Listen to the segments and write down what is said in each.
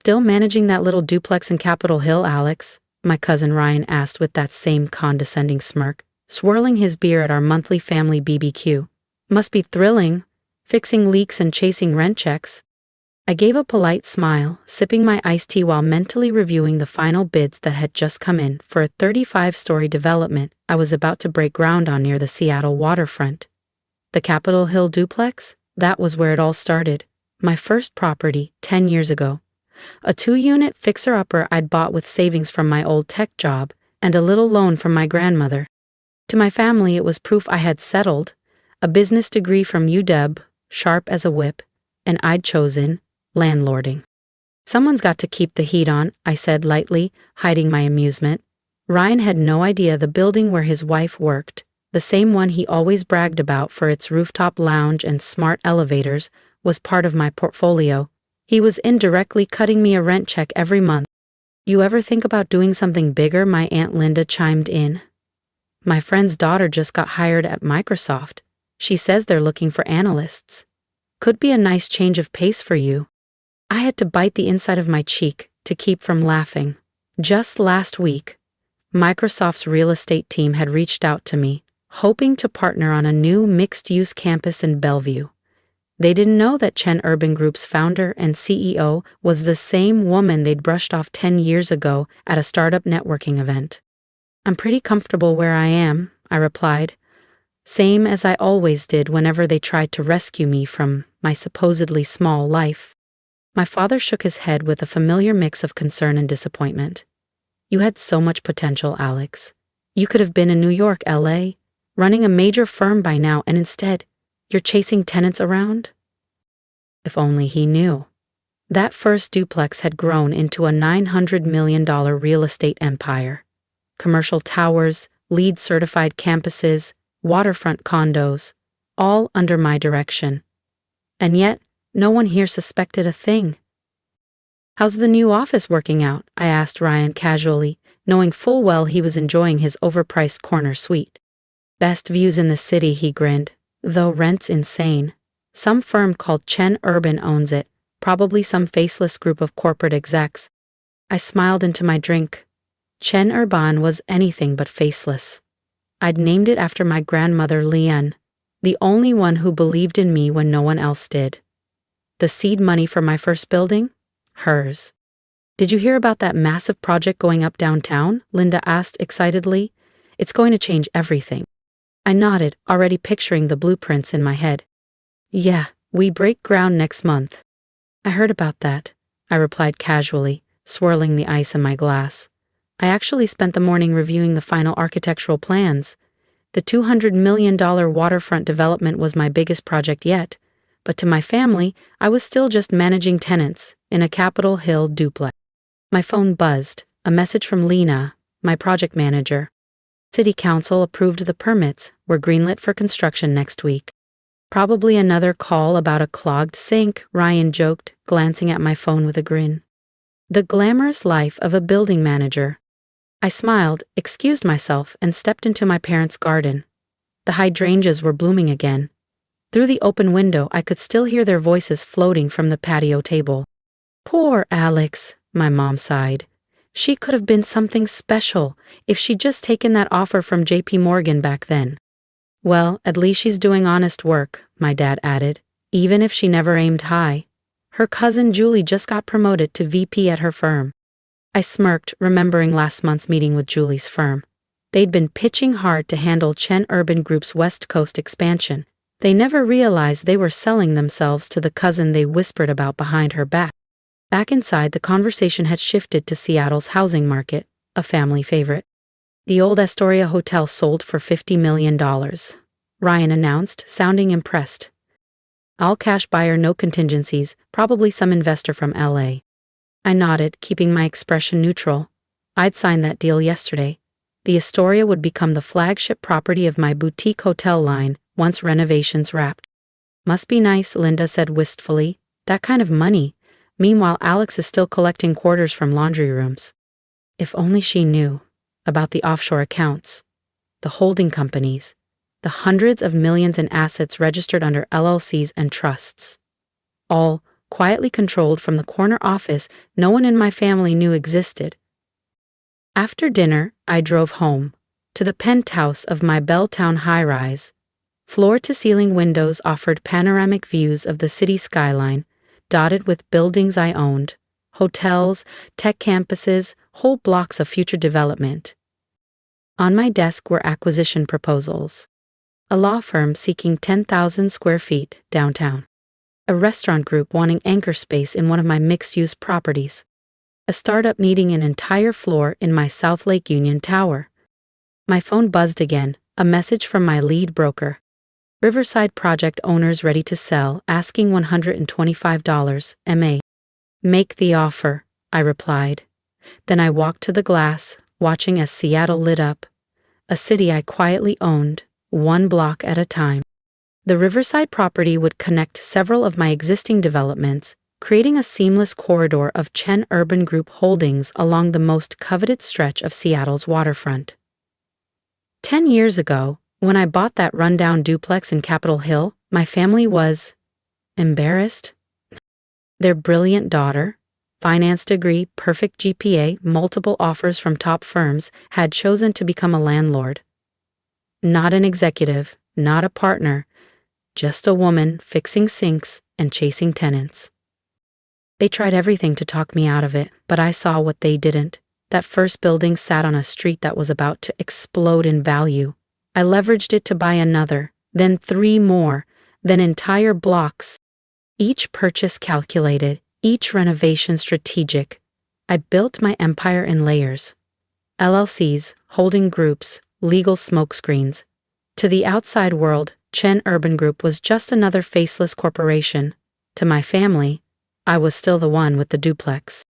Still managing that little duplex in Capitol Hill, Alex? My cousin Ryan asked with that same condescending smirk, swirling his beer at our monthly family BBQ. Must be thrilling, fixing leaks and chasing rent checks. I gave a polite smile, sipping my iced tea while mentally reviewing the final bids that had just come in for a 35-story development I was about to break ground on near the Seattle waterfront. The Capitol Hill duplex? That was where it all started. My first property, 10 years ago. A 2-unit fixer-upper I'd bought with savings from my old tech job and a little loan from my grandmother. To my family, it was proof I had settled, a business degree from UW, sharp as a whip, and I'd chosen landlording. Someone's got to keep the heat on, I said lightly, hiding my amusement. Ryan had no idea the building where his wife worked, the same one he always bragged about for its rooftop lounge and smart elevators, was part of my portfolio. He was indirectly cutting me a rent check every month. You ever think about doing something bigger? My Aunt Linda chimed in. My friend's daughter just got hired at Microsoft. She says they're looking for analysts. Could be a nice change of pace for you. I had to bite the inside of my cheek to keep from laughing. Just last week, Microsoft's real estate team had reached out to me, hoping to partner on a new mixed-use campus in Bellevue. They didn't know that Chen Urban Group's founder and CEO was the same woman they'd brushed off 10 years ago at a startup networking event. I'm pretty comfortable where I am, I replied. Same as I always did whenever they tried to rescue me from my supposedly small life. My father shook his head with a familiar mix of concern and disappointment. You had so much potential, Alex. You could have been in New York, LA, running a major firm by now, and instead, you're chasing tenants around? If only he knew. That first duplex had grown into a $900 million real estate empire. Commercial towers, LEED-certified campuses, waterfront condos, all under my direction. And yet, no one here suspected a thing. How's the new office working out? I asked Ryan casually, knowing full well he was enjoying his overpriced corner suite. Best views in the city, he grinned, though rent's insane. Some firm called Chen Urban owns it, probably some faceless group of corporate execs. I smiled into my drink. Chen Urban was anything but faceless. I'd named it after my grandmother Lian, the only one who believed in me when no one else did. The seed money for my first building? Hers. Did you hear about that massive project going up downtown? Linda asked excitedly. It's going to change everything. I nodded, already picturing the blueprints in my head. Yeah, we break ground next month. I heard about that, I replied casually, swirling the ice in my glass. I actually spent the morning reviewing the final architectural plans. The $200 million waterfront development was my biggest project yet, but to my family, I was still just managing tenants in a Capitol Hill duplex. My phone buzzed, a message from Lena, my project manager. City Council approved the permits, we're greenlit for construction next week. Probably another call about a clogged sink, Ryan joked, glancing at my phone with a grin. The glamorous life of a building manager. I smiled, excused myself, and stepped into my parents' garden. The hydrangeas were blooming again. Through the open window, I could still hear their voices floating from the patio table. Poor Alex, my mom sighed. She could have been something special if she'd just taken that offer from JP Morgan back then. Well, at least she's doing honest work, my dad added, even if she never aimed high. Her cousin Julie just got promoted to VP at her firm. I smirked, remembering last month's meeting with Julie's firm. They'd been pitching hard to handle Chen Urban Group's West Coast expansion. They never realized they were selling themselves to the cousin they whispered about behind her back. Back inside, the conversation had shifted to Seattle's housing market, a family favorite. The old Astoria Hotel sold for $50 million, Ryan announced, sounding impressed. All cash buyer, no contingencies, probably some investor from LA. I nodded, keeping my expression neutral. I'd signed that deal yesterday. The Astoria would become the flagship property of my boutique hotel line once renovations wrapped. Must be nice, Linda said wistfully. That kind of money. Meanwhile, Alex is still collecting quarters from laundry rooms. If only she knew about the offshore accounts, the holding companies, the hundreds of millions in assets registered under LLCs and trusts. All quietly controlled from the corner office no one in my family knew existed. After dinner, I drove home, to the penthouse of my Belltown high-rise. Floor-to-ceiling windows offered panoramic views of the city skyline, dotted with buildings I owned, hotels, tech campuses, whole blocks of future development. On my desk were acquisition proposals. A law firm seeking 10,000 square feet downtown. A restaurant group wanting anchor space in one of my mixed-use properties. A startup needing an entire floor in my South Lake Union tower. My phone buzzed again, a message from my lead broker. Riverside project owners ready to sell, asking $125 MA. Make the offer, I replied. Then I walked to the glass, watching as Seattle lit up. A city I quietly owned, one block at a time. The Riverside property would connect several of my existing developments, creating a seamless corridor of Chen Urban Group holdings along the most coveted stretch of Seattle's waterfront. 10 years ago, when I bought that rundown duplex in Capitol Hill, my family was embarrassed. Their brilliant daughter, finance degree, perfect GPA, multiple offers from top firms, had chosen to become a landlord. Not an executive, not a partner, just a woman fixing sinks and chasing tenants. They tried everything to talk me out of it, but I saw what they didn't. That first building sat on a street that was about to explode in value. I leveraged it to buy another, then 3 more, then entire blocks. Each purchase calculated, each renovation strategic. I built my empire in layers. LLCs, holding groups, legal smokescreens. To the outside world, Chen Urban Group was just another faceless corporation. To my family, I was still the one with the duplex.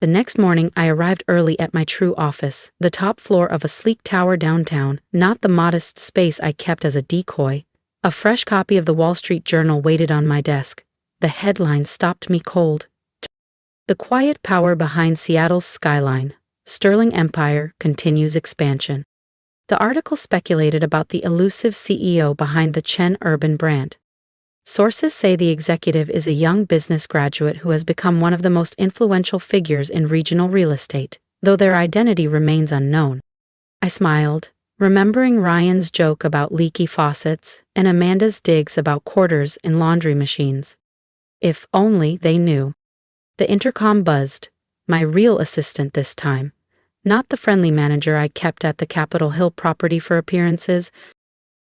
The next morning, I arrived early at my true office, the top floor of a sleek tower downtown, not the modest space I kept as a decoy. A fresh copy of the Wall Street Journal waited on my desk. The headline stopped me cold. The quiet power behind Seattle's skyline. Sterling Empire continues expansion. The article speculated about the elusive CEO behind the Chen Urban brand. Sources say the executive is a young business graduate who has become one of the most influential figures in regional real estate, though their identity remains unknown. I smiled, remembering Ryan's joke about leaky faucets and Amanda's digs about quarters in laundry machines. If only they knew. The intercom buzzed, my real assistant this time, not the friendly manager I kept at the Capitol Hill property for appearances.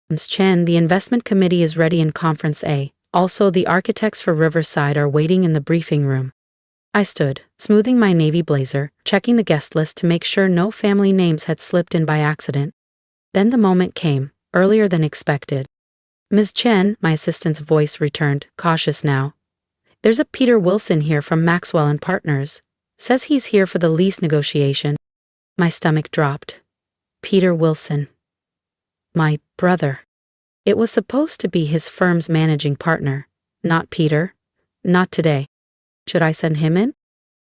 Ms. Chen, the investment committee is ready in Conference A. Also, the architects for Riverside are waiting in the briefing room. I stood, smoothing my navy blazer, checking the guest list to make sure no family names had slipped in by accident. Then the moment came, earlier than expected. Ms. Chen, my assistant's voice returned, cautious now. There's a Peter Wilson here from Maxwell and Partners. Says he's here for the lease negotiation. My stomach dropped. Peter Wilson. My brother. It was supposed to be his firm's managing partner, not Peter. Not today. Should I send him in?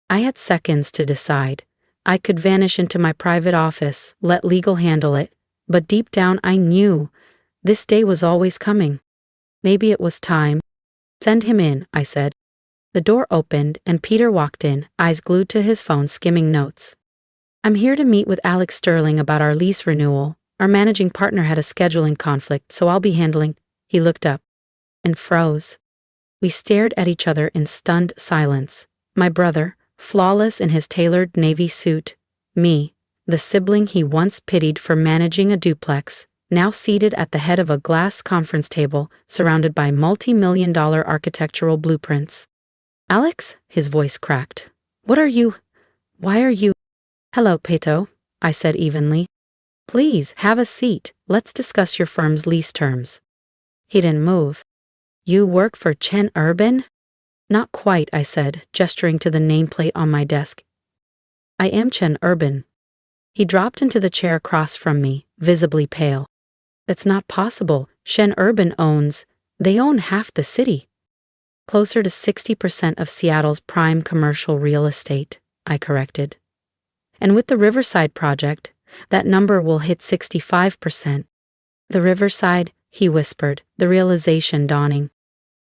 I had seconds to decide. I could vanish into my private office, let legal handle it, but deep down I knew this day was always coming. Maybe it was time. Send him in, I said. The door opened and Peter walked in, eyes glued to his phone skimming notes. I'm here to meet with Alex Sterling about our lease renewal. Our managing partner had a scheduling conflict, so I'll be handling. He looked up and froze. We stared at each other in stunned silence. My brother, flawless in his tailored navy suit. Me, the sibling he once pitied for managing a duplex, now seated at the head of a glass conference table, surrounded by multi-million-dollar architectural blueprints. Alex, his voice cracked. Why are you? Hello, Peto, I said evenly. Please, have a seat. Let's discuss your firm's lease terms. He didn't move. You work for Chen Urban? Not quite, I said, gesturing to the nameplate on my desk. I am Chen Urban. He dropped into the chair across from me, visibly pale. That's not possible. Chen Urban they own half the city. Closer to 60% of Seattle's prime commercial real estate, I corrected. And with the Riverside project, that number will hit 65%. The Riverside, he whispered, the realization dawning.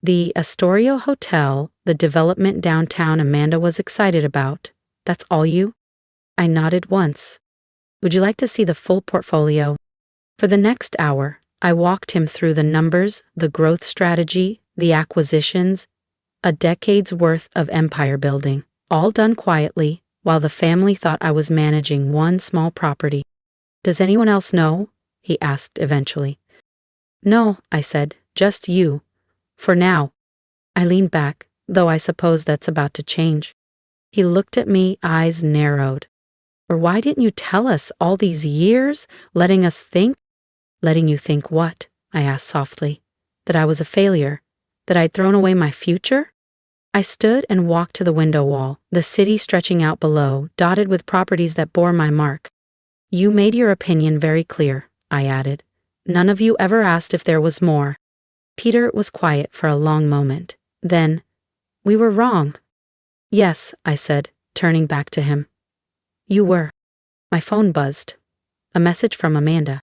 The Astoria Hotel, the development downtown Amanda was excited about. That's all you? I nodded once. Would you like to see the full portfolio? For the next hour, I walked him through the numbers, the growth strategy, the acquisitions, a decade's worth of empire building, all done quietly, while the family thought I was managing one small property. Does anyone else know? He asked eventually. No, I said, just you. For now. I leaned back, though I suppose that's about to change. He looked at me, eyes narrowed. Or why didn't you tell us all these years, letting us think? Letting you think what? I asked softly. That I was a failure? That I'd thrown away my future? I stood and walked to the window wall, the city stretching out below, dotted with properties that bore my mark. You made your opinion very clear, I added. None of you ever asked if there was more. Peter was quiet for a long moment. Then, we were wrong. Yes, I said, turning back to him. You were. My phone buzzed. A message from Amanda.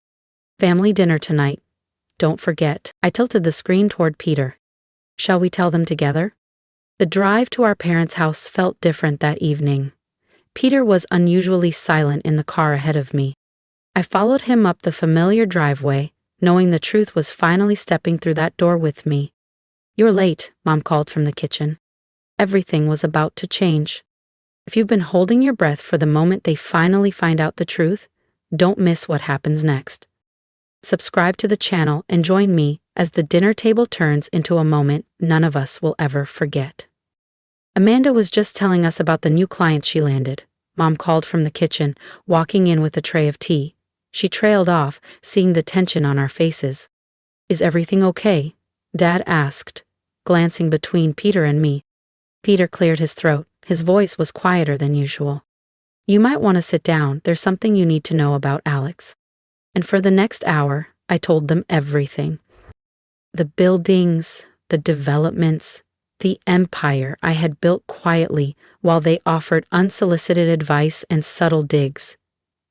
Family dinner tonight. Don't forget. I tilted the screen toward Peter. Shall we tell them together? The drive to our parents' house felt different that evening. Peter was unusually silent in the car ahead of me. I followed him up the familiar driveway, knowing the truth was finally stepping through that door with me. You're late, Mom called from the kitchen. Everything was about to change. If you've been holding your breath for the moment they finally find out the truth, don't miss what happens next. Subscribe to the channel and join me as the dinner table turns into a moment none of us will ever forget. Amanda was just telling us about the new client she landed. Mom called from the kitchen, walking in with a tray of tea. She trailed off, seeing the tension on our faces. Is everything okay? Dad asked, glancing between Peter and me. Peter cleared his throat. His voice was quieter than usual. You might want to sit down. There's something you need to know about Alex. And for the next hour, I told them everything. The buildings, the developments, the empire I had built quietly while they offered unsolicited advice and subtle digs.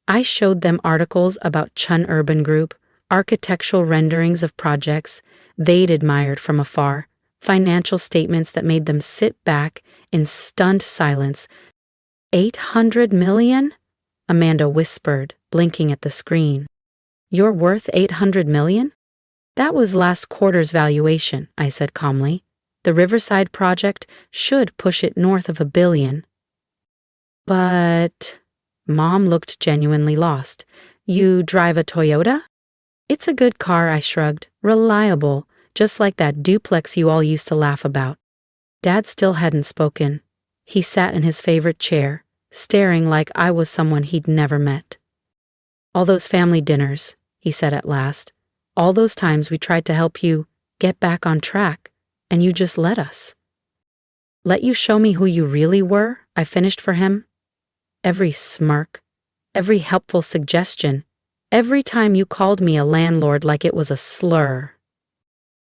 I showed them articles about Chun Urban Group, architectural renderings of projects they'd admired from afar, financial statements that made them sit back in stunned silence. 800 million? Amanda whispered, blinking at the screen. You're worth 800 million? That was last quarter's valuation, I said calmly. The Riverside project should push it north of $1 billion. But... Mom looked genuinely lost. You drive a Toyota? It's a good car, I shrugged. Reliable, just like that duplex you all used to laugh about. Dad still hadn't spoken. He sat in his favorite chair, staring like I was someone he'd never met. All those family dinners, he said at last. All those times we tried to help you get back on track, and you just let us. Let you show me who you really were, I finished for him. Every smirk, every helpful suggestion, every time you called me a landlord like it was a slur.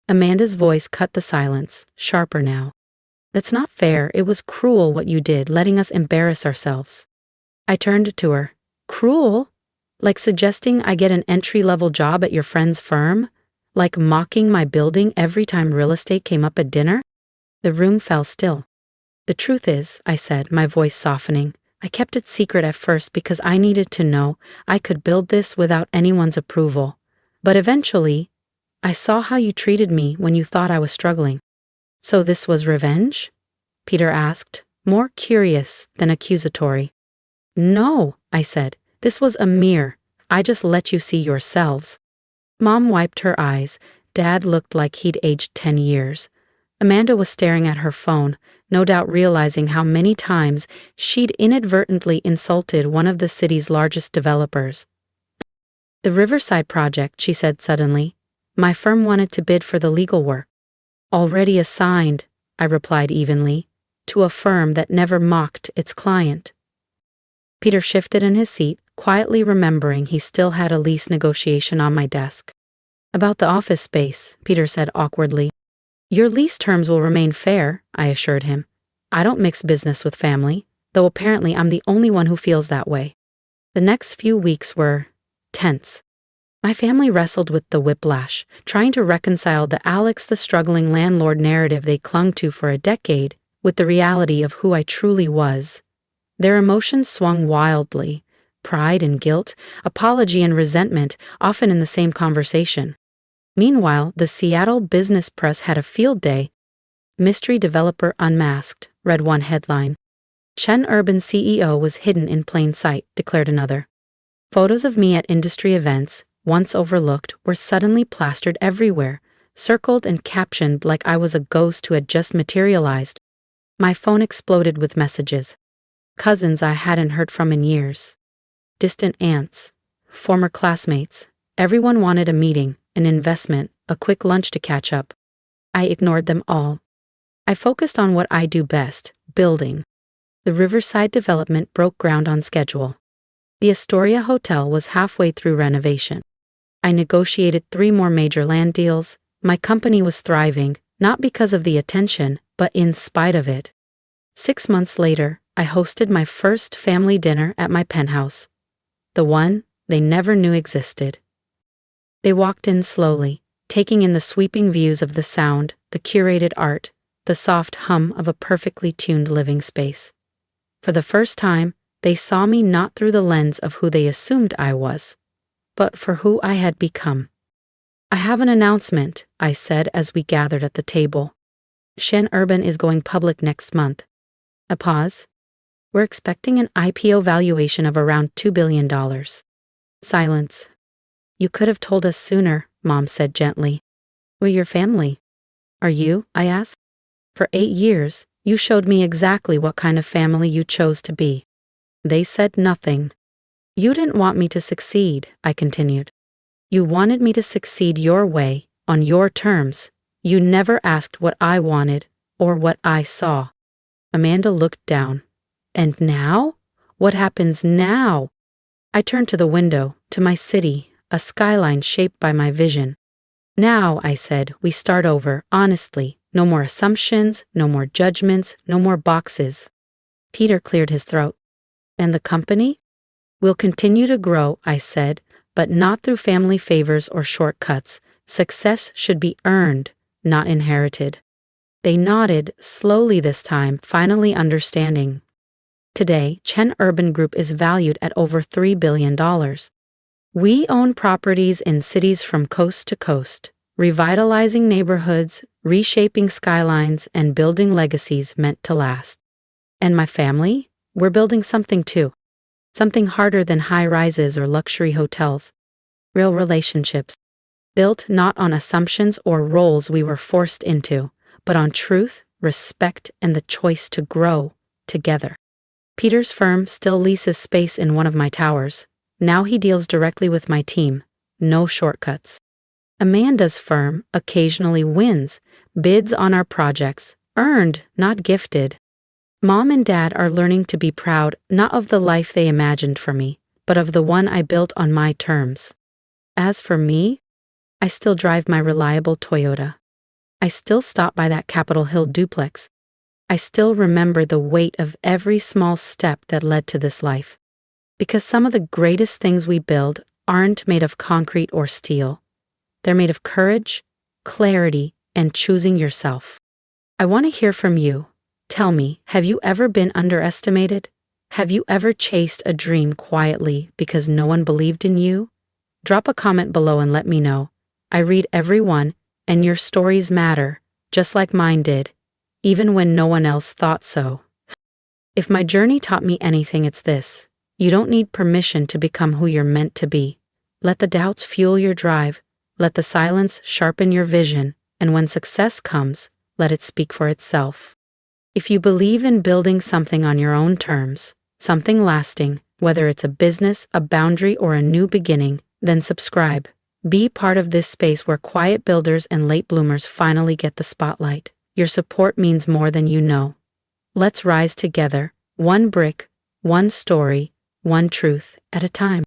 Amanda's voice cut the silence, sharper now. That's not fair. It was cruel what you did, letting us embarrass ourselves. I turned to her. Cruel? Like suggesting I get an entry-level job at your friend's firm? Like mocking my building every time real estate came up at dinner? The room fell still. The truth is, I said, my voice softening, I kept it secret at first because I needed to know I could build this without anyone's approval. But eventually, I saw how you treated me when you thought I was struggling. So this was revenge? Peter asked, more curious than accusatory. No, I said. This was a mirror. I just let you see yourselves. Mom wiped her eyes. Dad looked like he'd aged 10 years. Amanda was staring at her phone, no doubt realizing how many times she'd inadvertently insulted one of the city's largest developers. The Riverside project, she said suddenly. My firm wanted to bid for the legal work. Already assigned, I replied evenly, to a firm that never mocked its client. Peter shifted in his seat, quietly remembering he still had a lease negotiation on my desk. About the office space, Peter said awkwardly. Your lease terms will remain fair, I assured him. I don't mix business with family, though apparently I'm the only one who feels that way. The next few weeks were tense. My family wrestled with the whiplash, trying to reconcile the Alex the struggling landlord narrative they clung to for a decade with the reality of who I truly was. Their emotions swung wildly, pride and guilt, apology and resentment, often in the same conversation. Meanwhile, the Seattle business press had a field day. "Mystery Developer Unmasked," read one headline. "Chen Urban CEO was hidden in plain sight," declared another. Photos of me at industry events, once overlooked, were suddenly plastered everywhere, circled and captioned like I was a ghost who had just materialized. My phone exploded with messages. Cousins I hadn't heard from in years. Distant aunts. Former classmates. Everyone wanted a meeting, an investment, a quick lunch to catch up. I ignored them all. I focused on what I do best, building. The Riverside development broke ground on schedule. The Astoria Hotel was halfway through renovation. I negotiated 3 more major land deals. My company was thriving, not because of the attention, but in spite of it. 6 months later, I hosted my first family dinner at my penthouse. The one they never knew existed. They walked in slowly, taking in the sweeping views of the sound, the curated art, the soft hum of a perfectly tuned living space. For the first time, they saw me not through the lens of who they assumed I was, but for who I had become. "I have an announcement," I said as we gathered at the table. "Chen Urban is going public next month." A pause. "We're expecting an IPO valuation of around $2 billion. Silence. "You could have told us sooner," Mom said gently. "We're your family." "Are you?" I asked. "For 8 years, you showed me exactly what kind of family you chose to be." They said nothing. "You didn't want me to succeed," I continued. "You wanted me to succeed your way, on your terms. You never asked what I wanted, or what I saw." Amanda looked down. "And now? What happens now?" I turned to the window, to my city, a skyline shaped by my vision. "Now," I said, "we start over, honestly. No more assumptions, no more judgments, no more boxes." Peter cleared his throat. "And the company?" "We'll continue to grow," I said, "but not through family favors or shortcuts. Success should be earned, not inherited." They nodded, slowly this time, finally understanding. Today, Chen Urban Group is valued at over $3 billion. We own properties in cities from coast to coast, revitalizing neighborhoods, reshaping skylines, and building legacies meant to last. And my family? We're building something too. Something harder than high-rises or luxury hotels. Real relationships. Built not on assumptions or roles we were forced into, but on truth, respect, and the choice to grow together. Peter's firm still leases space in one of my towers. Now he deals directly with my team. No shortcuts. Amanda's firm occasionally wins, bids on our projects, earned, not gifted. Mom and Dad are learning to be proud not of the life they imagined for me, but of the one I built on my terms. As for me, I still drive my reliable Toyota. I still stop by that Capitol Hill duplex. I still remember the weight of every small step that led to this life. Because some of the greatest things we build aren't made of concrete or steel. They're made of courage, clarity, and choosing yourself. I want to hear from you. Tell me, have you ever been underestimated? Have you ever chased a dream quietly because no one believed in you? Drop a comment below and let me know. I read every one, and your stories matter, just like mine did, even when no one else thought so. If my journey taught me anything, it's this. You don't need permission to become who you're meant to be. Let the doubts fuel your drive. Let the silence sharpen your vision. And when success comes, let it speak for itself. If you believe in building something on your own terms, something lasting, whether it's a business, a boundary, or a new beginning, then subscribe. Be part of this space where quiet builders and late bloomers finally get the spotlight. Your support means more than you know. Let's rise together, one brick, one story, one truth at a time.